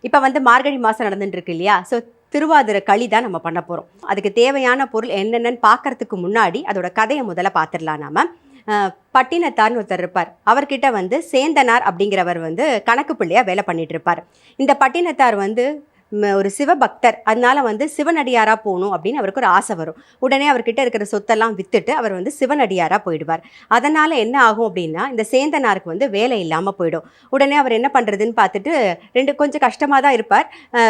இப்போ வந்து மார்கழி மாதம் நடந்துட்டு இருக்கு இல்லையா? ஸோ திருவாதிரை களி தான் நம்ம பண்ண போகிறோம். அதுக்கு தேவையான பொருள் என்னென்னு பார்க்கறதுக்கு முன்னாடி அதோட கதையை முதல்ல பார்த்துடலாம் நாம. பட்டினத்தார்னு ஒருத்தர் இருப்பார். அவர்கிட்ட வந்து சேந்தனார் அப்படிங்கிறவர் வந்து கணக்கு பிள்ளையாக வேலை பண்ணிட்டு இருப்பார். இந்த பட்டினத்தார் வந்து ஒரு சிவபக்தர். அதனால வந்து சிவனடியாராக போகணும் அப்படின்னு அவருக்கு ஒரு ஆசை வரும். உடனே அவர்கிட்ட இருக்கிற சொத்தெல்லாம் விற்றுட்டு அவர் வந்து சிவனடியாராக போயிடுவார். அதனால் என்ன ஆகும் அப்படின்னா, இந்த சேந்தனாருக்கு வந்து வேலை இல்லாமல் போயிடும். உடனே அவர் என்ன பண்ணுறதுன்னு பார்த்துட்டு கொஞ்சம் கஷ்டமாக தான் இருப்பார்.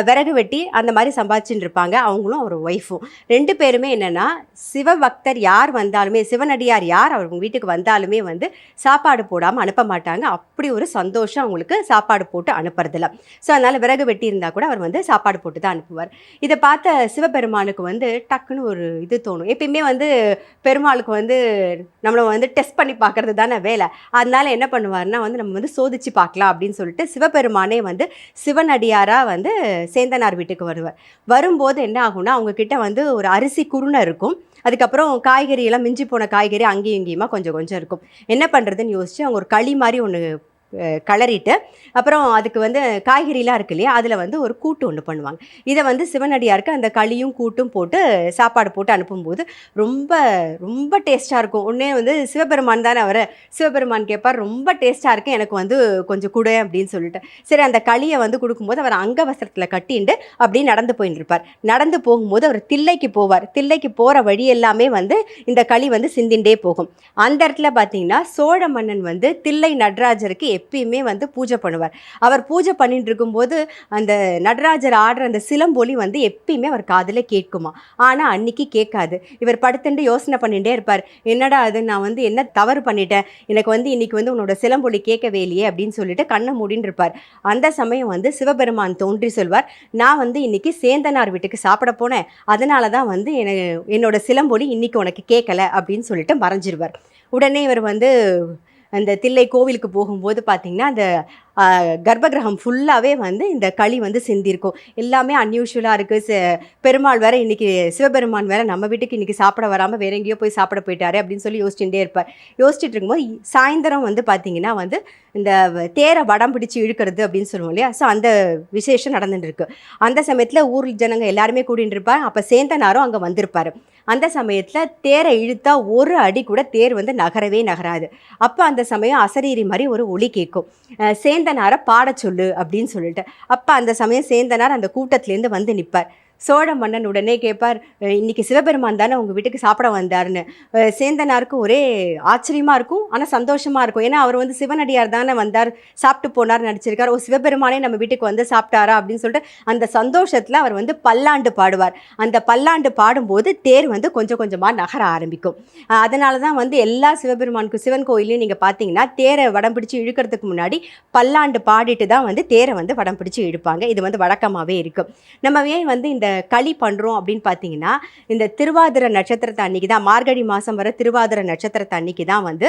விறகு வெட்டி அந்த மாதிரி சம்பாதிச்சுட்டு இருப்பாங்க அவங்களும் அவர் ஒய்ஃபும். 2 பேருமே என்னென்னா, சிவபக்தர் யார் வந்தாலுமே, சிவனடியார் யார் அவங்க வீட்டுக்கு வந்தாலுமே வந்து சாப்பாடு போடாமல் அனுப்ப மாட்டாங்க. அப்படி ஒரு சந்தோஷம் அவங்களுக்கு சாப்பாடு போட்டு அனுப்புறதில்ல. ஸோ அதனால் விறகு வெட்டி இருந்தால் கூட அவர் வந்து சாப்பாடு போட்டு தான் அனுப்புவார். இதை பார்த்த சிவபெருமானுக்கு வந்து டக்குன்னு ஒரு இது தோணும். எப்பயுமே வந்து பெருமாளுக்கு வந்து நம்மளை வந்து டெஸ்ட் பண்ணி பார்க்கறது தானே வேலை. அதனால என்ன பண்ணுவார்னா வந்து நம்ம வந்து சோதிச்சு பார்க்கலாம் அப்படின்னு சொல்லிட்டு சிவபெருமானே வந்து சிவனடியாராக வந்து சேந்தனார் வீட்டுக்கு வருவார். வரும்போது என்ன ஆகும்னா, அவங்க கிட்ட வந்து ஒரு அரிசி குருணை இருக்கும். அதுக்கப்புறம் காய்கறி எல்லாம் மிஞ்சி போன காய்கறி அங்கேயும் இங்கேயுமா கொஞ்சம் கொஞ்சம் இருக்கும். என்ன பண்ணுறதுன்னு யோசிச்சு அவங்க ஒரு களி மாதிரி ஒன்று கிளறிட்டு, அப்புறம் அதுக்கு வந்து காய்கறிலாம் இருக்கு இல்லையா, அதில் வந்து ஒரு கூட்டு ஒன்று பண்ணுவாங்க. இதை வந்து சிவனடியாருக்கு அந்த களியும் கூட்டும் போட்டு சாப்பாடு போட்டு அனுப்பும்போது ரொம்ப ரொம்ப டேஸ்ட்டாக இருக்கும். உடனே வந்து சிவபெருமான் தானே சிவபெருமான் கேட்பார், ரொம்ப டேஸ்ட்டாக இருக்குது, எனக்கு வந்து கொஞ்சம் கொடு அப்படின்னு சொல்லிட்டு. சரி, அந்த களியை வந்து கொடுக்கும்போது அவர் அங்கவஸ்திரத்தில் கட்டிண்டு அப்படியே நடந்து போயின்னு இருப்பார். நடந்து போகும்போது அவர் தில்லைக்கு போவார். தில்லைக்கு போகிற வழி எல்லாமே வந்து இந்த களி வந்து சிந்திண்டே போகும். அந்த இடத்துல பார்த்தீங்கன்னா சோழ மன்னன் வந்து தில்லை நடராஜருக்கு எப்பயுமே வந்து பூஜை பண்ணுவார். அவர் பூஜை பண்ணிட்டு இருக்கும்போது அந்த நடராஜர் ஆடுற அந்த சிலம்பொலி வந்து எப்பயுமே அவர் காதில் கேட்குமா. ஆனால் அன்னைக்கு கேட்காது. இவர் படுத்துட்டு யோசனை பண்ணிகிட்டே இருப்பார். என்னடா அது, நான் வந்து என்ன தவறு பண்ணிட்டேன், எனக்கு வந்து இன்னைக்கு வந்து உன்னோட சிலம்பொலி கேட்கவே இல்லையே அப்படின்னு சொல்லிட்டு கண்ணை மூடின்னு இருப்பார். அந்த சமயம் வந்து சிவபெருமான் தோன்றி சொல்வார், நான் வந்து இன்னைக்கு சேந்தனார் வீட்டுக்கு சாப்பிட போனேன், அதனால தான் வந்து என்னோட சிலம்பொலி இன்னைக்கு உனக்கு கேட்கல அப்படின்னு சொல்லிட்டு மறைஞ்சிருவார். உடனே இவர் வந்து அந்த தில்லை கோவிலுக்கு போகும்போது பார்த்திங்கன்னா அந்த கர்ப்பகிரகம் ஃபுல்லாகவே வந்து இந்த களி வந்து சிந்திருக்கும். எல்லாமே அன்யூஷுவலாக இருக்குது. பெருமாள் வேறு இன்றைக்கி, சிவபெருமான் வேறு நம்ம வீட்டுக்கு இன்றைக்கி சாப்பிட வராமல் வேற எங்கேயோ போய் சாப்பிட போயிட்டாரு அப்படின்னு சொல்லி யோசிச்சுட்டே இருப்பார். யோசிச்சுட்டு இருக்கும்போது சாயந்தரம் வந்து பார்த்திங்கன்னா வந்து இந்த தேரை வடம் பிடிச்சி இழுக்கிறது அப்படின்னு சொல்லுவோம் இல்லையா, ஸோ அந்த விசேஷம் நடந்துட்டு இருக்கு. அந்த சமயத்தில் ஊர் ஜனங்க எல்லாருமே கூட்டிகிட்டு இருப்பார். அப்போ சேந்தனாரும் அங்கே வந்திருப்பார். அந்த சமயத்தில் தேரை இழுத்தா ஒரு அடி கூட தேர் வந்து நகரவே நகராது. அப்போ அந்த சமயம் அசரீரி மாதிரி ஒரு ஒலி கேட்கும், சேந்தனாரை பாட சொல்லு அப்படின்னு சொல்லிட்டு. அப்போ அந்த சமயம் சேந்தனார் அந்த கூட்டத்திலேருந்து வந்து நிற்பார். சோழ மன்னன் உடனே கேட்பார், இன்னைக்கு சிவபெருமான் தானே உங்கள் வீட்டுக்கு சாப்பிட வந்தாருன்னு. சேந்தனாருக்கு ஒரே ஆச்சரியமாக இருக்கும், ஆனால் சந்தோஷமாக இருக்கும். ஏன்னா அவர் வந்து சிவனடியார் தானே வந்தார், சாப்பிட்டு போனார் நடிச்சிருக்கார். சிவபெருமானே நம்ம வீட்டுக்கு வந்து சாப்பிட்டாரா அப்படின்னு சொல்லிட்டு அந்த சந்தோஷத்தில் அவர் வந்து பல்லாண்டு பாடுவார். அந்த பல்லாண்டு பாடும்போது தேர் வந்து கொஞ்சம் கொஞ்சமாக நகர ஆரம்பிக்கும். அதனால தான் வந்து எல்லா சிவபெருமானுக்கு சிவன் கோயிலையும் நீங்கள் பார்த்தீங்கன்னா தேரை வடம் பிடிச்சி இழுக்கிறதுக்கு முன்னாடி பல்லாண்டு பாடிட்டு தான் வந்து தேரை வந்து வடம் பிடிச்சி இழுப்பாங்க. இது வந்து வழக்கமாகவே இருக்கும். நம்ம ஏன் வந்து இந்த களி பண்ணுறோம் அப்படின்னு பார்த்தீங்கன்னா, இந்த திருவாதிரை நட்சத்திரத்தை அன்னைக்கு தான், மார்கழி மாதம் வர திருவாதிரை நட்சத்திரத்தை அன்னைக்கு தான் வந்து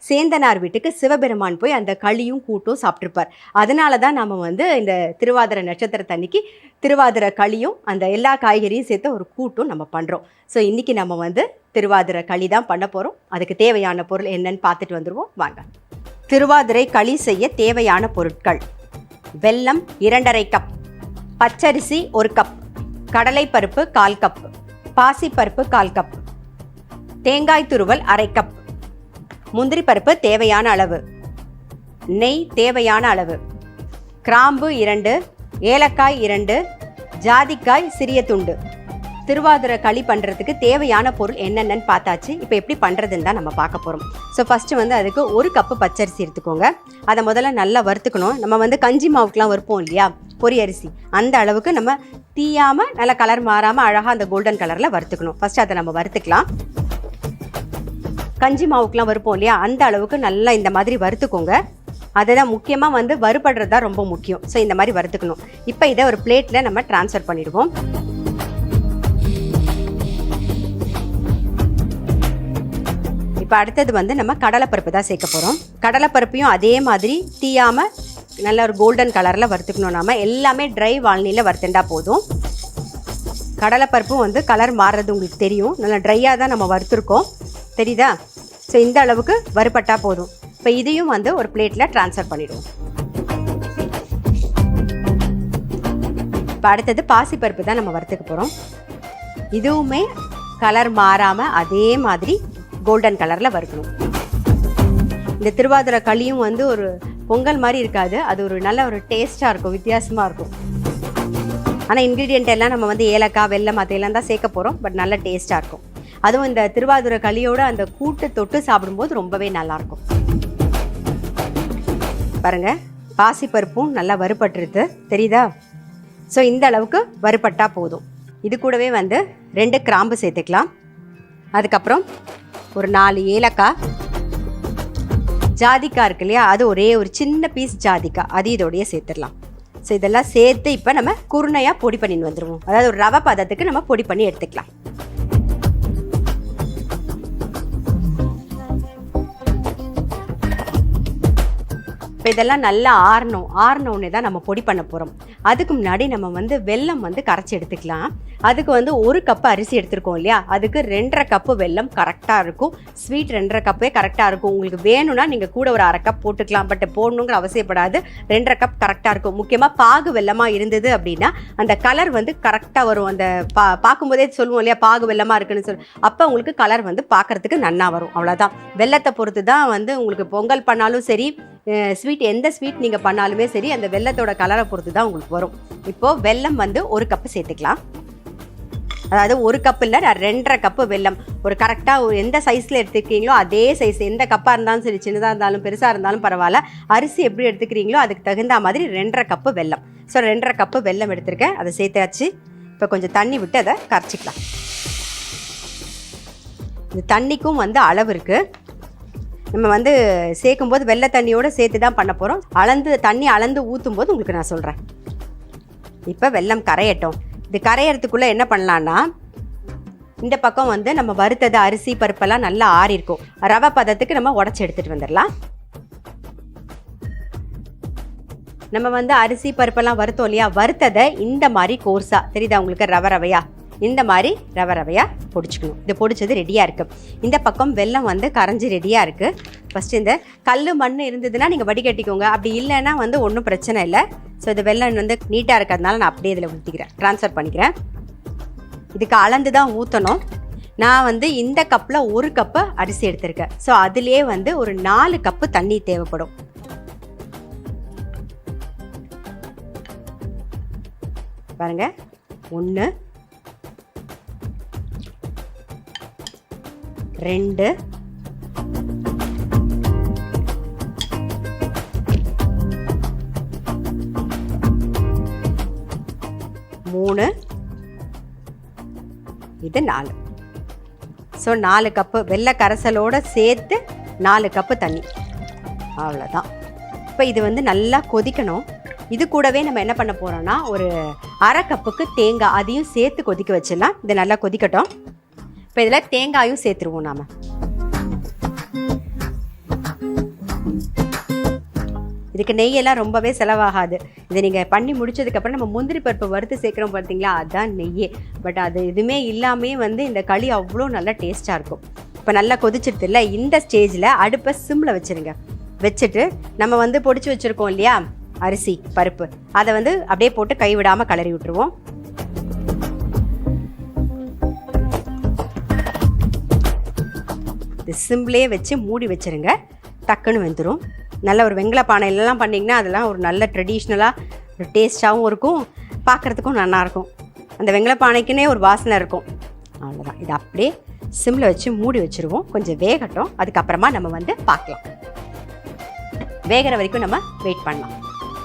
சேந்தனார் வீட்டுக்கு சிவபெருமான் போய் அந்த களியும் கூட்டும் சாப்பிட்ருப்பார். அதனால தான் நம்ம வந்து இந்த திருவாதிரை நட்சத்திரத்தை அன்னைக்கு திருவாதிரை களியும் அந்த எல்லா காய்கறியும் சேர்த்து ஒரு கூட்டும் நம்ம பண்ணுறோம். ஸோ இன்றைக்கி நம்ம வந்து திருவாதிரை களி தான் பண்ண போகிறோம். அதுக்கு தேவையான பொருள் என்னன்னு பார்த்துட்டு வந்துடுவோம் வாங்க. திருவாதிரை களி செய்ய தேவையான பொருட்கள்: வெல்லம் 2½ கப், பச்சரிசி 1 கப், கடலைப்பருப்பு 1/4 கப், பாசிப்பருப்பு 1/4 கப், தேங்காய் துருவல் 1/2 கப், முந்திரி பருப்பு தேவையான அளவு, நெய் தேவையான அளவு, கிராம்பு 2, ஏலக்காய் 2, ஜாதிக்காய் சிறிய துண்டு. திருவாதிரை களி பண்ணுறதுக்கு தேவையான பொருள் என்னென்னு பார்த்தாச்சு. இப்போ எப்படி பண்ணுறதுன்னு தான் நம்ம பார்க்க போகிறோம். ஸோ ஃபஸ்ட்டு வந்து அதுக்கு 1 கப்பு பச்சரிசி எடுத்துக்கோங்க. அதை முதல்ல நல்லா வறுத்துக்கணும். நம்ம வந்து கஞ்சி மாவுக்கெலாம் வறுப்போம் இல்லையா, பொரி அரிசி, அந்த அளவுக்கு நம்ம தீயாமல் நல்லா கலர் மாறாமல் அழகாக அந்த கோல்டன் கலரில் வறுத்துக்கணும். ஃபஸ்ட்டு அதை நம்ம வறுத்துக்கலாம். கஞ்சி மாவுக்கெலாம் வறுப்போம் இல்லையா, அந்த அளவுக்கு நல்லா இந்த மாதிரி வறுத்துக்கோங்க. அதை தான் முக்கியமாக வந்து வறுபடுறது தான் ரொம்ப முக்கியம். ஸோ இந்த மாதிரி வறுத்துக்கணும். இப்போ இதை ஒரு பிளேட்டில் நம்ம ட்ரான்ஸ்ஃபர் பண்ணிடுவோம். இப்போ அடுத்தது வந்து நம்ம கடலைப்பருப்பு தான் சேர்க்க போகிறோம். கடலைப்பருப்பையும் அதே மாதிரி தீயாமல் நல்ல ஒரு கோல்டன் கலரில் வறுத்துக்கணும். நாம எல்லாமே ட்ரை வால்னியில் வறுத்துண்டா போதும். கடலைப்பருப்பும் வந்து கலர் மாறுறது உங்களுக்கு தெரியும். நல்லா ட்ரையாக தான் நம்ம வறுத்துருக்கோம், தெரியுதா? ஸோ இந்த அளவுக்கு வறுபட்டால் போதும். இப்போ இதையும் வந்து ஒரு பிளேட்டில் ட்ரான்ஸ்ஃபர் பண்ணிவிடுவோம். இப்போ அடுத்தது பாசிப்பருப்பு தான் நம்ம வறுத்துக்க போகிறோம். இதுவுமே கலர் மாறாமல் அதே மாதிரி கோல்டன் கலரில் வறுக்கணும். இந்த திருவாதிரை களியும் வந்து ஒரு பொங்கல் மாதிரி இருக்காது, அது ஒரு நல்ல ஒரு டேஸ்ட்டாக இருக்கும், வித்தியாசமாக இருக்கும். ஆனால் இன்க்ரீடியண்ட் எல்லாம் நம்ம வந்து ஏலக்காய், வெல்லம் அதையெல்லாம் தான் சேர்க்க போகிறோம். பட் நல்ல டேஸ்ட்டாக இருக்கும். அதுவும் இந்த திருவாதிரை களியோட அந்த கூட்டு தொட்டு சாப்பிடும்போது ரொம்பவே நல்லாயிருக்கும். பாருங்கள், பாசிப்பருப்பும் நல்லா வறுபட்டுருது, தெரியுதா? ஸோ இந்த அளவுக்கு வறுபட்டால் போதும். இது கூடவே வந்து 2 கிராம்பு சேர்த்துக்கலாம். அதுக்கப்புறம் ஒரு 4 ஏலக்காய், ஜாதிக்காய் இருக்கு இல்லையா, அது ஒரே ஒரு சின்ன பீஸ் ஜாதிக்காய், அது இதோடைய சேர்த்துடலாம். ஸோ இதெல்லாம் சேர்த்து இப்போ நம்ம குருணையாக பொடி பண்ணின்னு வந்துடுவோம். அதாவது ஒரு ரவை பதத்துக்கு நம்ம பொடி பண்ணி எடுத்துக்கலாம். இப்போ இதெல்லாம் நல்லா ஆறணுன்னே தான் நம்ம பொடி பண்ண போகிறோம். அதுக்கு முன்னாடி நம்ம வந்து வெல்லம் வந்து கரைச்சி எடுத்துக்கலாம். அதுக்கு வந்து 1 கப்பு அரிசி எடுத்துருக்கோம் இல்லையா, அதுக்கு 2.5 கப்பு வெல்லம் கரெக்டாக இருக்கும். ஸ்வீட் 2.5 கப்பே கரெக்டாக இருக்கும். உங்களுக்கு வேணும்னா நீங்கள் கூட ஒரு 1/2 கப் போட்டுக்கலாம். பட் போடணுங்கிற அவசியப்படாது. 2.5 கப் கரெக்டாக இருக்கும். முக்கியமாக பாகு வெல்லமாக இருந்தது அப்படின்னா அந்த கலர் வந்து கரெக்டாக வரும். அந்த பார்க்கும்போதே சொல்லுவோம் இல்லையா, பாகு வெல்லமாக இருக்குன்னு சொல்லி, அப்போ உங்களுக்கு கலர் வந்து பார்க்குறதுக்கு நன்னா வரும். அவ்வளோதான். வெல்லத்தை பொறுத்து தான் வந்து உங்களுக்கு பொங்கல் பண்ணாலும் சரி, ஸ்வீட் எந்த ஸ்வீட் நீங்கள் பண்ணாலுமே சரி, அந்த வெல்லத்தோட கலரை பொறுத்து தான் உங்களுக்கு வரும். இப்போது வெல்லம் வந்து 1 கப்பு சேர்த்துக்கலாம். அதாவது 1 கப்பு இல்லை, நான் 2.5 கப்பு வெல்லம். ஒரு கரெக்டாக ஒரு எந்த சைஸில் எடுத்துக்கிறீங்களோ அதே சைஸ், எந்த கப்பாக இருந்தாலும் சரி, சின்னதாக இருந்தாலும் பெருசாக இருந்தாலும் பரவாயில்ல, அரிசி எப்படி எடுத்துக்கிறீங்களோ அதுக்கு தகுந்த மாதிரி 2.5 கப்பு வெல்லம். ஸோ 2.5 கப்பு வெல்லம் எடுத்திருக்கேன், அதை சேர்த்தாச்சு. இப்போ கொஞ்சம் தண்ணி விட்டு அதை கரைச்சிக்கலாம். இந்த தண்ணிக்கும் வந்து அளவு இருக்குது. நம்ம வந்து சேர்க்கும்போது வெள்ளை தண்ணியோடு சேர்த்து தான் பண்ண போகிறோம். தண்ணி அளந்து ஊற்றும் போது உங்களுக்கு நான் சொல்கிறேன். இப்போ வெல்லம் கரையட்டும். இது கரையிறதுக்குள்ளே என்ன பண்ணலான்னா, இந்த பக்கம் வந்து நம்ம வறுத்தது அரிசி பருப்பெல்லாம் நல்லா ஆறிருக்கும். ரவை பதத்துக்கு நம்ம உடச்சி எடுத்துகிட்டு வந்துடலாம். நம்ம வந்து அரிசி பருப்பெல்லாம் வறுத்தோம் இல்லையா, வறுத்ததை இந்த மாதிரி கோர்ஸாக தெரியுதா உங்களுக்கு, ரவையா இந்த மாதிரி ரவையாக பொடிச்சுக்கணும். இது பொடிச்சது ரெடியாக இருக்குது. இந்த பக்கம் வெல்லம் வந்து கரைஞ்சி ரெடியாக இருக்குது. ஃபஸ்ட்டு இந்த கல் மண் இருந்ததுன்னா நீங்கள் வடிகட்டிக்கோங்க. அப்படி இல்லைன்னா வந்து ஒன்றும் பிரச்சனை இல்லை. ஸோ இது வெல்லம் வந்து நீட்டாக இருக்கிறதுனால நான் அப்படியே இதில் ஊற்றிக்கிறேன், ட்ரான்ஸ்ஃபர் பண்ணிக்கிறேன். இதுக்கு அளந்து தான் ஊற்றணும். நான் வந்து இந்த கப்பில் 1 கப்பு அரிசி எடுத்திருக்கேன். ஸோ அதுலேயே வந்து ஒரு 4 கப்பு தண்ணி தேவைப்படும். பாருங்கள், 1 2 3 இது 4. ஸோ 4 கப்பு வெள்ளை கரைசலோடு சேர்த்து 4 கப்பு தண்ணி, அவ்வளோதான். இப்போ இது வந்து நல்லா கொதிக்கணும். இது கூடவே நம்ம என்ன பண்ண போகிறோம்னா, ஒரு 1/2 கப்புக்கு தேங்காய், அதையும் சேர்த்து கொதிக்க வச்சிடலாம். இது நல்லா கொதிக்கட்டும். இப்போ இதில் தேங்காயும் சேர்த்துருவோம். நாம் இதுக்கு நெய்யெல்லாம் ரொம்பவே செலவாகாது. இதை நீங்கள் பண்ணி முடிச்சதுக்கப்புறம் நம்ம முந்திரி பருப்பு வறுத்து சேர்க்குறோம் பார்த்தீங்களா, அதுதான் நெய்யே. பட் அது எதுவுமே இல்லாமே வந்து இந்த களி அவ்வளோ நல்லா டேஸ்ட்டாக இருக்கும். இப்போ நல்லா கொதிச்சிடுது இல்லை, இந்த ஸ்டேஜில் அடுப்பை சிம்மில் வச்சுருங்க. வச்சுட்டு நம்ம வந்து பொடிச்சு வச்சுருக்கோம் இல்லையா அரிசி பருப்பு, அதை வந்து அப்படியே போட்டு கைவிடாமல் கிளறி விட்டுருவோம். இது சிம்லேயே வச்சு மூடி வச்சுருங்க, டக்குன்னு வெந்துடும். நல்ல ஒரு வெங்கல பானையிலலாம் பண்ணிங்கன்னா அதெல்லாம் ஒரு நல்ல ட்ரெடிஷ்னலாக ஒரு டேஸ்ட்டாகவும் இருக்கும், பார்க்குறதுக்கும் நல்லாயிருக்கும். அந்த வெங்கல பானைக்குன்னே ஒரு வாசனை இருக்கும். அவ்வளோதான். இது அப்படியே சிம்மில் வச்சு மூடி வச்சுருவோம். கொஞ்சம் வேகட்டும், அதுக்கப்புறமா நம்ம வந்து பார்க்கலாம். வேகிற வரைக்கும் நம்ம வெயிட் பண்ணலாம்.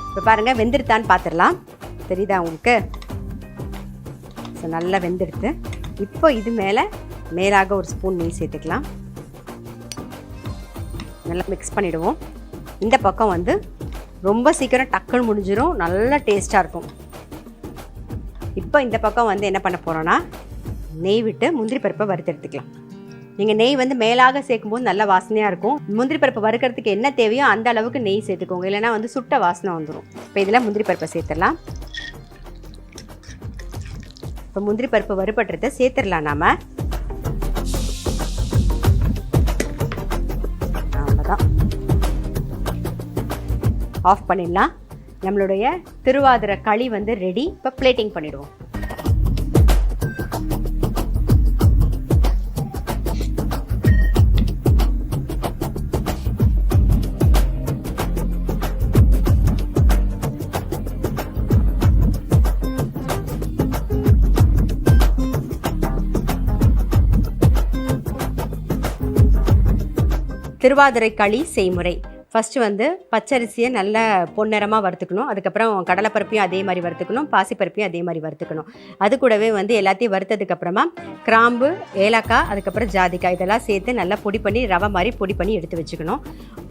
இப்போ பாருங்கள், வெந்துடுத்தான்னு பார்த்துடலாம். தெரியுதா உங்களுக்கு? ஸோ நல்லா வெந்துடுத்து. இப்போ இது மேலாக ஒரு ஸ்பூன் நெய் சேர்த்துக்கலாம். நல்லா மிக்ஸ் பண்ணிவிடுவோம். இந்த பக்கம் வந்து ரொம்ப சீக்கிரம் டக்குன்னு முடிஞ்சிடும், நல்ல டேஸ்ட்டாக இருக்கும். இப்போ இந்த பக்கம் வந்து என்ன பண்ண போகிறோன்னா, நெய் விட்டு முந்திரி பருப்பை வறுத்து எடுத்துக்கலாம். நீங்கள் நெய் வந்து மேலாக சேர்க்கும்போது நல்ல வாசனையாக இருக்கும். முந்திரி பருப்பு வறுக்கிறதுக்கு என்ன தேவையோ அந்த அளவுக்கு நெய் சேர்த்துக்கோங்க, இல்லைனா வந்து சுட்ட வாசனை வந்துடும். இப்போ இதில் முந்திரி பருப்பை சேர்த்துடலாம். இப்போ முந்திரி பருப்பு வறுபட்டுறதை சேர்த்துடலாம். நாம் அவ்வளோதான், ஆஃப் பண்ணிடலாம். நம்மளுடைய திருவாதிரை களி வந்து ரெடி. இப்போ பிளேட்டிங் பண்ணிடுவோம். திருவாதிரை களி செய்முறை. ஃபஸ்ட்டு வந்து பச்சரிசியை நல்லா பொன்னிறமாக வறுத்துக்கணும். அதுக்கப்புறம் கடலைப்பருப்பையும் அதே மாதிரி வறுத்துக்கணும், பாசிப்பருப்பையும் அதே மாதிரி வறுத்துக்கணும். அது கூடவே வந்து எல்லாத்தையும் வறுத்ததுக்கப்புறமா கிராம்பு, ஏலக்காய், அதுக்கப்புறம் ஜாதிக்காய் இதெல்லாம் சேர்த்து நல்லா பொடி பண்ணி ரவை மாதிரி பொடி பண்ணி எடுத்து வச்சுக்கணும்.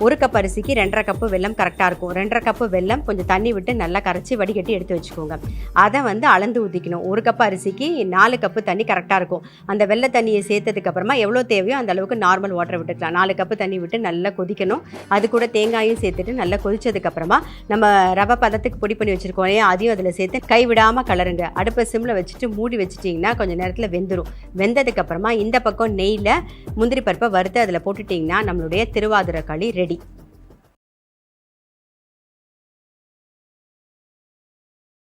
1 கப் அரிசிக்கு 2.5 கப்பு வெல்லம் கரெக்டாக இருக்கும். 2.5 கப்பு வெல்லம் கொஞ்சம் தண்ணி விட்டு நல்லா கரைச்சி வடிகட்டி எடுத்து வச்சுக்கோங்க. அதை வந்து அளந்து ஊற்றிக்கணும். 1 கப் அரிசிக்கு 4 கப்பு தண்ணி கரெக்டாக இருக்கும். அந்த வெள்ளை தண்ணியை சேர்த்ததுக்கப்புறமா எவ்வளோ தேவையோ அந்த அளவுக்கு நார்மல் வாட்டரை விட்டுக்கலாம். 4 கப்பு தண்ணி விட்டு நல்லா கொதிக்கணும். அது கூட தேங்காயும் சேர்த்துட்டு நல்லா கொதிச்சதுக்கப்புறமா நம்ம ரவை பதத்துக்கு பொடி பண்ணி வச்சுருக்கோம் இல்லையா, அதையும் அதில் சேர்த்து கைவிடாமல் கலருங்க. அடுப்பை சிம்மில் வச்சுட்டு மூடி வச்சுட்டிங்கன்னா கொஞ்சம் நேரத்தில் வெந்துடும். வெந்ததுக்கப்புறமா இந்த பக்கம் நெய்யில் முந்திரி பருப்பை வறுத்து அதில் போட்டுட்டிங்கன்னா நம்மளுடைய திருவாதிரை களி ரெடி.